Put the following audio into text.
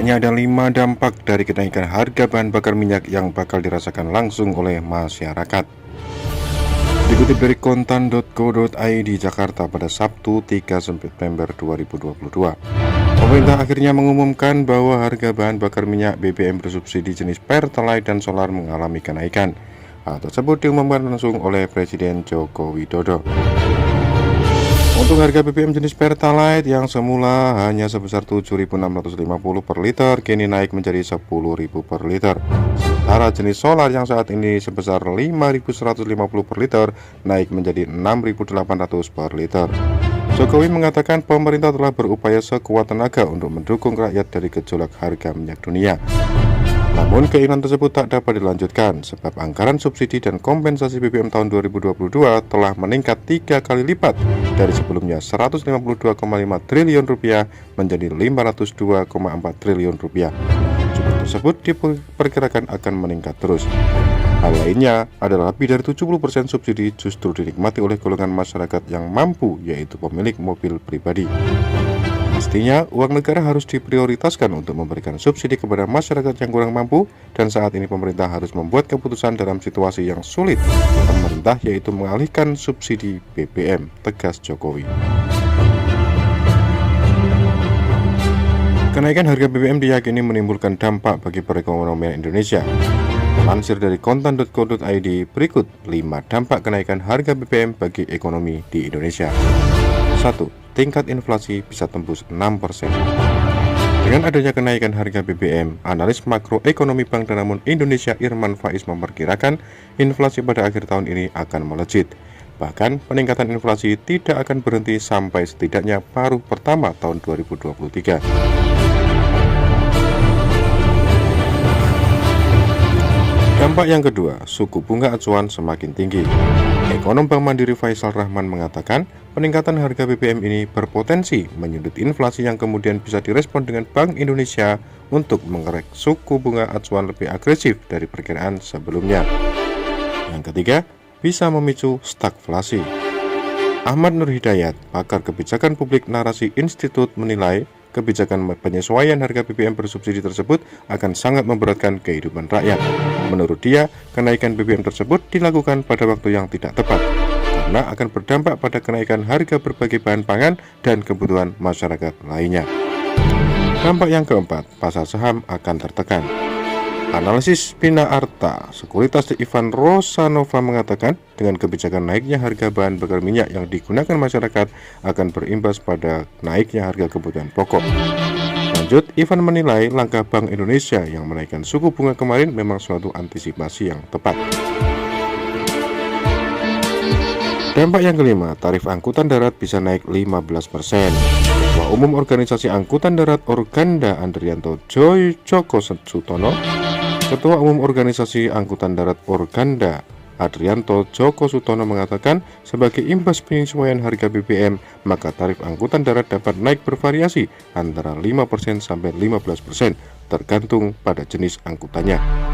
Ini ada 5 dampak dari kenaikan harga bahan bakar minyak yang bakal dirasakan langsung oleh masyarakat. Dikutip dari kontan.co.id Jakarta pada Sabtu 3 September 2022, pemerintah akhirnya mengumumkan bahwa harga bahan bakar minyak BBM bersubsidi jenis Pertalite dan Solar mengalami kenaikan. Hal tersebut diumumkan langsung oleh Presiden Joko Widodo. Untuk harga BBM jenis Pertalite yang semula hanya sebesar 7.650 per liter, kini naik menjadi 10.000 per liter. Sementara jenis solar yang saat ini sebesar 5.150 per liter, naik menjadi 6.800 per liter. Jokowi mengatakan pemerintah telah berupaya sekuat tenaga untuk mendukung rakyat dari gejolak harga minyak dunia. Namun keinginan tersebut tak dapat dilanjutkan sebab anggaran subsidi dan kompensasi BBM tahun 2022 telah meningkat 3 kali lipat dari sebelumnya 152,5 triliun rupiah menjadi 502,4 triliun rupiah. Jumlah tersebut diperkirakan akan meningkat terus. Hal lainnya adalah lebih dari 70% subsidi justru dinikmati oleh golongan masyarakat yang mampu, yaitu pemilik mobil pribadi. Pastinya, uang negara harus diprioritaskan untuk memberikan subsidi kepada masyarakat yang kurang mampu, dan saat ini pemerintah harus membuat keputusan dalam situasi yang sulit. Pemerintah yaitu mengalihkan subsidi BBM, tegas Jokowi. Kenaikan harga BBM diyakini menimbulkan dampak bagi perekonomian Indonesia. Lansir dari kontan.co.id, berikut 5 dampak kenaikan harga BBM bagi ekonomi di Indonesia. 1. Tingkat inflasi bisa tembus 6%. Dengan adanya kenaikan harga BBM, analis makroekonomi Bank Danamon Indonesia Irman Faiz memperkirakan inflasi pada akhir tahun ini akan melejit. Bahkan peningkatan inflasi tidak akan berhenti sampai setidaknya paruh pertama tahun 2023. Dampak yang kedua, suku bunga acuan semakin tinggi. Ekonom Bank Mandiri Faisal Rahman mengatakan, peningkatan harga BBM ini berpotensi menyundut inflasi yang kemudian bisa direspon dengan Bank Indonesia untuk mengerek suku bunga acuan lebih agresif dari perkiraan sebelumnya. Yang ketiga, bisa memicu stagflasi. Ahmad Nur Hidayat, pakar kebijakan publik Narasi Institut, menilai kebijakan penyesuaian harga BBM bersubsidi tersebut akan sangat memberatkan kehidupan rakyat. Menurut dia, kenaikan BBM tersebut dilakukan pada waktu yang tidak tepat, karena akan berdampak pada kenaikan harga berbagai bahan pangan dan kebutuhan masyarakat lainnya. Dampak yang keempat, pasar saham akan tertekan. Analisis Bina Arta Sekuritas Ivan Rosanova mengatakan, dengan kebijakan naiknya harga bahan bakar minyak yang digunakan masyarakat akan berimbas pada naiknya harga kebutuhan pokok. Lanjut, Ivan menilai langkah Bank Indonesia yang menaikkan suku bunga kemarin memang suatu antisipasi yang tepat. Dampak yang kelima, tarif angkutan darat bisa naik 15%. Ketua Umum Organisasi Angkutan Darat Organda Andrianto Joko Sutono, Ketua Umum Organisasi Angkutan Darat Organda Adrianto Joko Sutono mengatakan, sebagai imbas penyesuaian harga BBM, maka tarif angkutan darat dapat naik bervariasi antara 5% sampai 15%, tergantung pada jenis angkutannya.